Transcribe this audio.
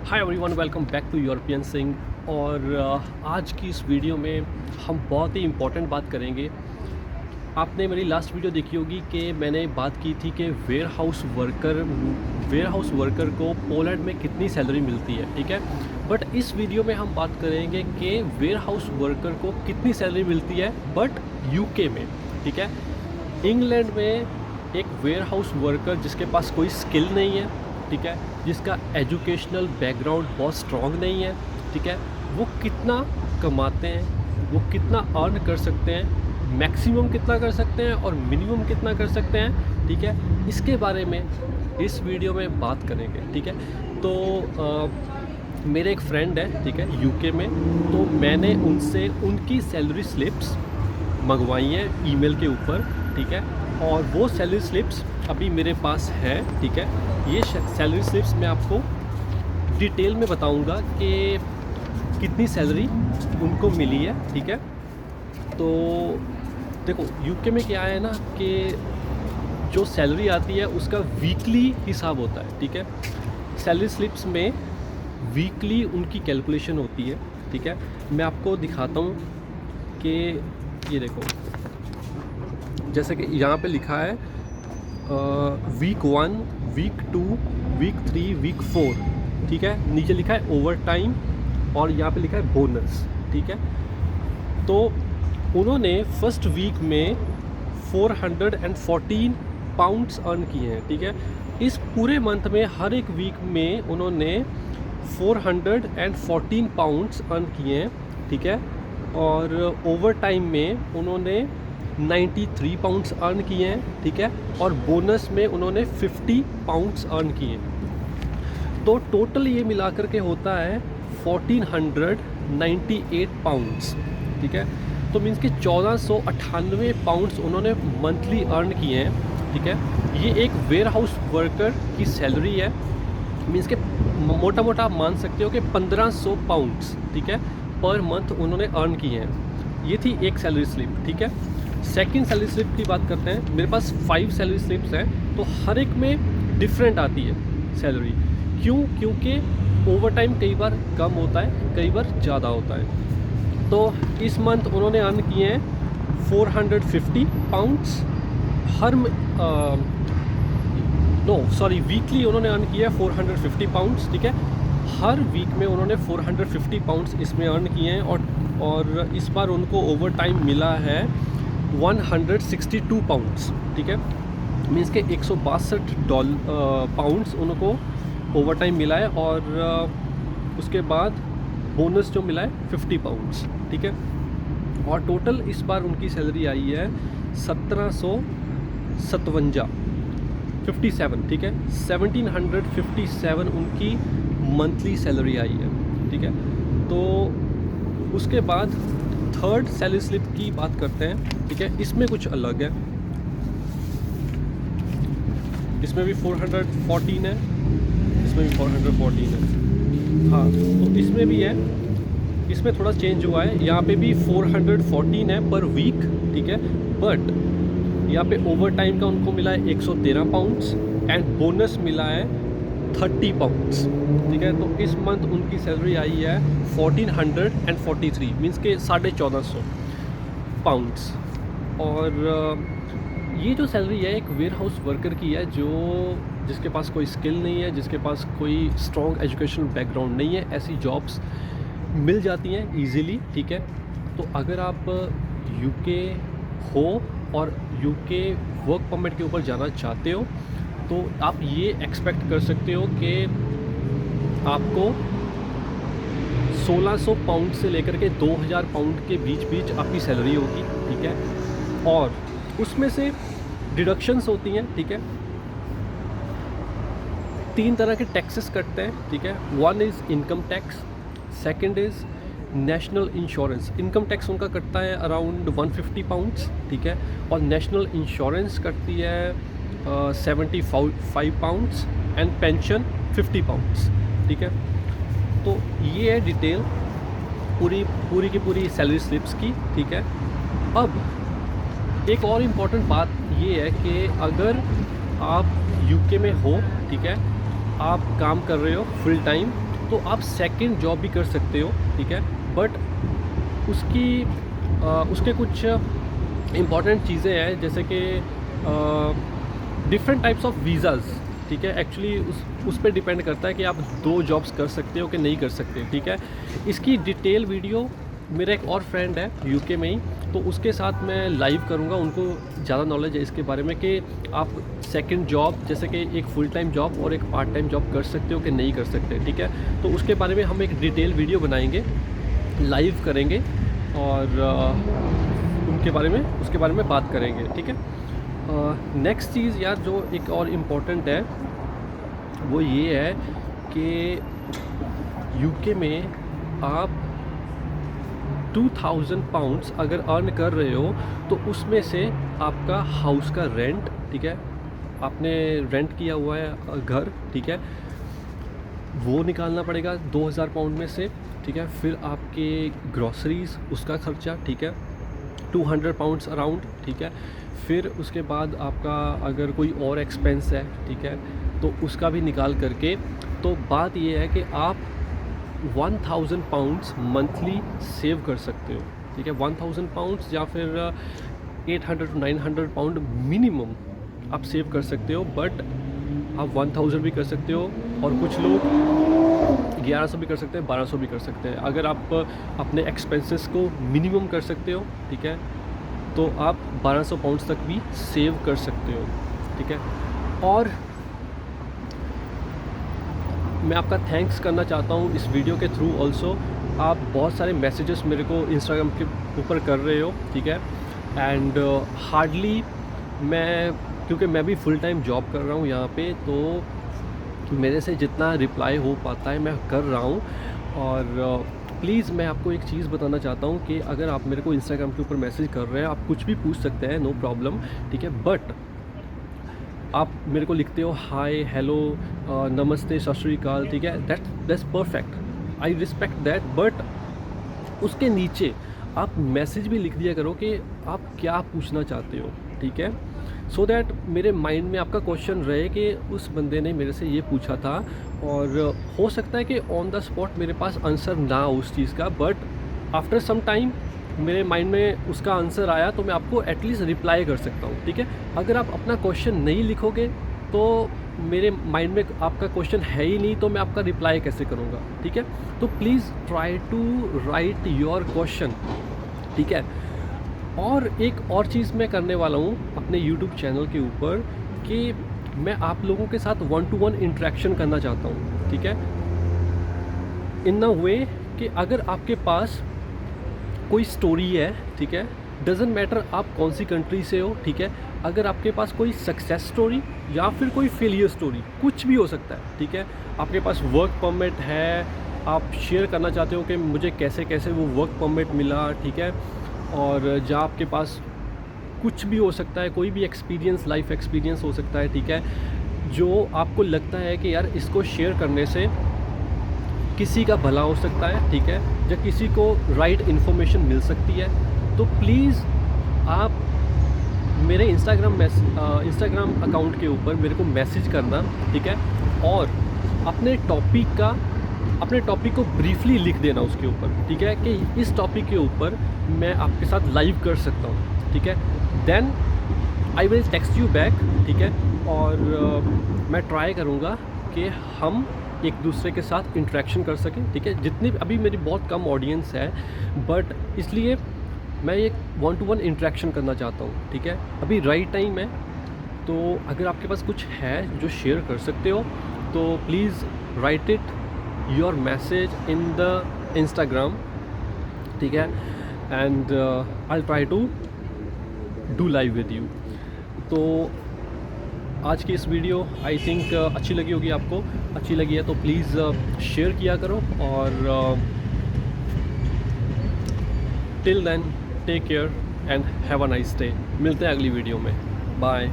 Hi everyone, welcome back to European Singh. और आज की इस वीडियो में हम बहुत ही इम्पोर्टेंट बात करेंगे। आपने मेरी लास्ट वीडियो देखी होगी कि मैंने बात की थी कि वेयर हाउस वर्कर को पोलैंड में कितनी सैलरी मिलती है, ठीक है। बट इस वीडियो में हम बात करेंगे कि वेयर हाउस वर्कर को कितनी सैलरी मिलती है बट यूके में, ठीक है। इंग्लैंड में एक वेयर हाउस वर्कर जिसके पास कोई स्किल नहीं है, ठीक है, जिसका एजुकेशनल बैकग्राउंड बहुत स्ट्रॉन्ग नहीं है, ठीक है, वो कितना कमाते हैं, वो कितना अर्न कर सकते हैं, मैक्सिमम कितना कर सकते हैं और मिनिमम कितना कर सकते हैं, ठीक है। इसके बारे में इस वीडियो में बात करेंगे, ठीक है। तो मेरे एक फ्रेंड है, ठीक है, यूके में। तो मैंने उनसे उनकी सैलरी स्लिप्स मंगवाई हैं ईमेल के ऊपर, ठीक है। और वो सैलरी स्लिप्स अभी मेरे पास है, ठीक है। ये सैलरी स्लिप्स मैं आपको डिटेल में बताऊंगा कि कितनी सैलरी उनको मिली है, ठीक है। तो देखो, यूके में क्या है ना कि जो सैलरी आती है उसका वीकली हिसाब होता है, ठीक है। सैलरी स्लिप्स में वीकली उनकी कैलकुलेशन होती है, ठीक है। मैं आपको दिखाता हूँ कि ये देखो, जैसे कि यहाँ पे लिखा है वीक 1, वीक 2, वीक 3, वीक 4, ठीक है। नीचे लिखा है ओवर टाइम और यहाँ पे लिखा है बोनस, ठीक है। तो उन्होंने फर्स्ट वीक में 414 पाउंड्स अर्न किए हैं, ठीक है। इस पूरे मंथ में हर एक वीक में उन्होंने 414 पाउंड्स अर्न किए हैं, ठीक है। और ओवर टाइम में उन्होंने 93 पाउंड्स अर्न किए हैं, ठीक है। और बोनस में उन्होंने 50 पाउंड्स अर्न किए हैं। तो टोटल ये मिलाकर के होता है 1498 पाउंड्स, ठीक है। तो मीन्स कि 1498 पाउंड्स उन्होंने मंथली अर्न किए हैं, ठीक है। ये एक वेयर हाउस वर्कर की सैलरी है। मीन्स कि मोटा मोटा आप मान सकते हो कि 1500 पाउंड्स, ठीक है, पर मंथ उन्होंने अर्न किए हैं। ये थी एक सैलरी स्लिप, ठीक है। सेकंड सैलरी स्लिप की बात करते हैं। मेरे पास 5 सैलरी स्लिप्स हैं, तो हर एक में डिफरेंट आती है सैलरी। क्योंकि ओवर टाइम कई बार कम होता है, कई बार ज़्यादा होता है। तो इस मंथ उन्होंने अर्न किए हैं 450 पाउंड्स वीकली उन्होंने अर्न किया है 450 पाउंड्स, ठीक है। हर वीक में उन्होंने 450 पाउंड्स इसमें अर्न किए हैं। और इस बार उनको ओवर टाइम मिला है 162 पाउंड्स, ठीक है। मीन्स के 162 पाउंड्स उनको ओवर टाइम मिला है। और उसके बाद बोनस जो मिला है 50 पाउंड्स, ठीक है। और टोटल इस बार उनकी सैलरी आई है 5757, ठीक है। 1757 उनकी मंथली सैलरी आई है, ठीक है। तो उसके बाद थर्ड सैलरी स्लिप की बात करते हैं, ठीक है। इसमें कुछ अलग है, इसमें भी 414 है, इसमें भी 414 है। हाँ, तो इसमें भी है, इसमें थोड़ा चेंज हुआ है। यहाँ पे भी 414 है पर वीक, ठीक है। बट यहाँ पे ओवर टाइम का उनको मिला है 113 पाउंड्स एंड बोनस मिला है 30 पाउंड्स, ठीक है। तो इस मंथ उनकी सैलरी आई है 1443, मीन्स के 1450 पाउंड्स। और ये जो सैलरी है एक वेयर हाउस वर्कर की है, जिसके पास कोई स्किल नहीं है, जिसके पास कोई स्ट्रॉन्ग एजुकेशनल बैकग्राउंड नहीं है। ऐसी जॉब्स मिल जाती हैं ईजीली, ठीक है। तो अगर आप यूके हो और यूके वर्क परमिट के ऊपर जाना चाहते हो तो आप ये एक्सपेक्ट कर सकते हो कि आपको 1600 पाउंड से लेकर के 2000 पाउंड के बीच आपकी सैलरी होगी, ठीक है। और उसमें से डिडक्शंस होती हैं, ठीक है। 3 तरह के टैक्सेस कटते हैं, ठीक है। 1 is income tax, second is national insurance. Income tax उनका कटता है अराउंड 150 पाउंड्स, ठीक है। और नेशनल इंश्योरेंस कटती है 75 पाउंड्स एंड पेंशन 50 पाउंड्स, ठीक है। तो ये है डिटेल पूरी की पूरी सैलरी स्लिप्स की, ठीक है। अब एक और इम्पॉर्टेंट बात ये है कि अगर आप यूके में हो, ठीक है, आप काम कर रहे हो फुल टाइम तो आप सेकंड जॉब भी कर सकते हो, ठीक है। बट उसके कुछ इम्पॉर्टेंट चीज़ें हैं, जैसे कि डिफरेंट टाइप्स ऑफ वीज़ाज़, ठीक है। एक्चुअली उस पे डिपेंड करता है कि आप 2 जॉब्स कर सकते हो कि नहीं कर सकते, ठीक है। इसकी डिटेल वीडियो मेरा एक और फ्रेंड है यूके में ही, तो उसके साथ मैं लाइव करूँगा। उनको ज़्यादा नॉलेज है इसके बारे में कि आप सेकंड जॉब, जैसे कि एक फुल टाइम जॉब और एक पार्ट टाइम जॉब कर सकते हो कि नहीं कर सकते, ठीक है। तो उसके बारे में हम एक डिटेल वीडियो बनाएंगे, लाइव करेंगे और उसके बारे में बात करेंगे, ठीक है। नेक्स्ट चीज़ यार जो एक और इम्पोर्टेंट है वो ये है कि यूके में आप 2000 पाउंड्स अगर अर्न कर रहे हो तो उसमें से आपका हाउस का रेंट, ठीक है, आपने रेंट किया हुआ है घर, ठीक है, वो निकालना पड़ेगा 2000 पाउंड में से, ठीक है। फिर आपके ग्रॉसरीज़ उसका खर्चा, ठीक है, 200 पाउंड्स अराउंड, ठीक है। फिर उसके बाद आपका अगर कोई और एक्सपेंस है, ठीक है, तो उसका भी निकाल करके, तो बात ये है कि आप 1000 पाउंड्स मंथली सेव कर सकते हो, ठीक है। 1000 पाउंड्स या फिर 800 to 900 पाउंड मिनिमम आप सेव कर सकते हो। बट आप 1000 भी कर सकते हो और कुछ लोग 1100 भी कर सकते हैं, 1200 भी कर सकते हैं। अगर आप अपने एक्सपेंसेस को मिनिमम कर सकते हो, ठीक है, तो आप 1200 पाउंड्स तक भी सेव कर सकते हो, ठीक है। और मैं आपका थैंक्स करना चाहता हूँ इस वीडियो के थ्रू ऑल्सो। आप बहुत सारे मैसेजेस मेरे को इंस्टाग्राम के ऊपर कर रहे हो, ठीक है। एंड हार्डली क्योंकि मैं भी फुल टाइम जॉब कर रहा हूँ यहाँ पे, तो मेरे से जितना रिप्लाई हो पाता है मैं कर रहा हूँ। और प्लीज़ मैं आपको एक चीज़ बताना चाहता हूँ कि अगर आप मेरे को इंस्टाग्राम के ऊपर मैसेज कर रहे हैं, आप कुछ भी पूछ सकते हैं, नो प्रॉब्लम, ठीक है। बट आप मेरे को लिखते हो हाय, हेलो, नमस्ते, सत श्री अकाल, ठीक है, that's perfect, I respect that. But उसके नीचे आप मैसेज भी लिख दिया करो कि आप क्या पूछना चाहते हो, ठीक है, सो दैट मेरे माइंड में आपका क्वेश्चन रहे कि उस बंदे ने मेरे से ये पूछा था। और हो सकता है कि ऑन द स्पॉट मेरे पास आंसर ना हो उस चीज़ का, बट आफ्टर सम टाइम मेरे माइंड में उसका आंसर आया तो मैं आपको एटलीस्ट रिप्लाई कर सकता हूँ, ठीक है। अगर आप अपना क्वेश्चन नहीं लिखोगे तो मेरे माइंड में आपका क्वेश्चन है ही नहीं, तो मैं आपका रिप्लाई कैसे करूँगा, ठीक है। तो please try to write your question, ठीक है। और एक और चीज़ मैं करने वाला हूँ अपने यूट्यूब चैनल के ऊपर कि मैं आप लोगों के साथ 1-to-1 इंटरेक्शन करना चाहता हूँ, ठीक है, इन अ वे कि अगर आपके पास कोई स्टोरी है, ठीक है, डजेंट मैटर आप कौन सी कंट्री से हो, ठीक है, अगर आपके पास कोई सक्सेस स्टोरी या फिर कोई फेलियर स्टोरी, कुछ भी हो सकता है, ठीक है, आपके पास वर्क परमिट है, आप शेयर करना चाहते हो कि मुझे कैसे कैसे वो वर्क परमिट मिला, ठीक है, और जहाँ आपके पास कुछ भी हो सकता है, कोई भी एक्सपीरियंस, लाइफ एक्सपीरियंस हो सकता है, ठीक है, जो आपको लगता है कि यार इसको शेयर करने से किसी का भला हो सकता है, ठीक है, या किसी को राइट इन्फॉर्मेशन मिल सकती है, तो प्लीज़ आप मेरे इंस्टाग्राम अकाउंट के ऊपर मेरे को मैसेज करना, ठीक है, और अपने टॉपिक को ब्रीफली लिख देना उसके ऊपर, ठीक है, कि इस टॉपिक के ऊपर मैं आपके साथ लाइव कर सकता हूँ, ठीक है। Then I will text you back, ठीक है, और मैं ट्राई करूँगा कि हम एक दूसरे के साथ इंटरेक्शन कर सकें, ठीक है। जितनी अभी मेरी बहुत कम ऑडियंस है, बट इसलिए मैं एक 1-to-1 इंटरेक्शन करना चाहता हूँ, ठीक है। अभी राइट टाइम है, तो अगर आपके पास कुछ है जो शेयर कर सकते हो तो please write it your message in the Instagram, ठीक है, and I try to do live with you. तो आज की इस वीडियो आई थिंक अच्छी लगी होगी आपको। अच्छी लगी है तो प्लीज़ शेयर किया करो, और till then take care and have a nice day. मिलते हैं अगली वीडियो में, बाय।